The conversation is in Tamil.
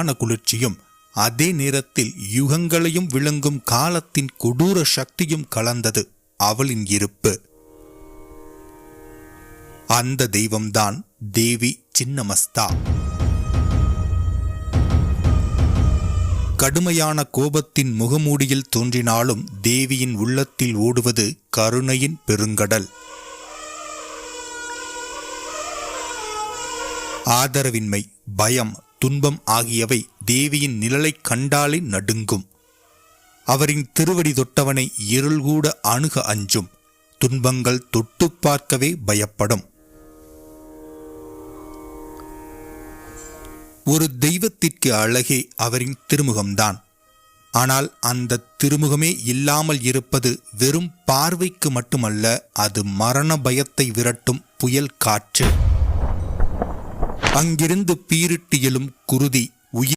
குளிர்ச்சியும் அதே நேரத்தில் யுகங்களையும் விளங்கும் காலத்தின் கொடூர சக்தியும் கலந்தது அவளின் இருப்பு. அந்த தெய்வம்தான் தேவி சின்னமஸ்தா. கடுமையான கோபத்தின் முகமூடியில் தோன்றினாலும் தேவியின் உள்ளத்தில் ஓடுவது கருணையின் பெருங்கடல். ஆதரவின்மை, பயம், துன்பம் ஆகியவை தேவியின் நிழலைக் கண்டாலே நடுங்கும். அவரின் திருவடி தொட்டவனை இருள் கூட அணுக அஞ்சும். துன்பங்கள் தொட்டு பார்க்கவே பயப்படும். ஒரு தெய்வத்திற்கு அழகே அவரின் திருமுகம்தான். ஆனால் அந்த திருமுகமே இல்லாமல் இருப்பது வெறும் பார்வைக்கு மட்டுமல்ல, அது மரண பயத்தை விரட்டும் புயல் காற்று. அங்கிருந்து பீரிட்டு எழும் குருதி